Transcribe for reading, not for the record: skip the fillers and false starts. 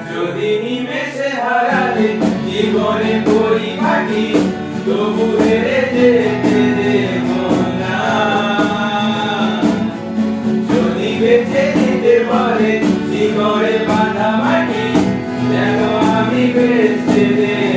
যদি নিমেষে হারালে জীবনে পরিপাটি তবু হেরে যেতে দেব না। যদি বেঁচে নিতে বলে শিকড়ে বাঁধা মাটি যেন আমি বেঁচে দেব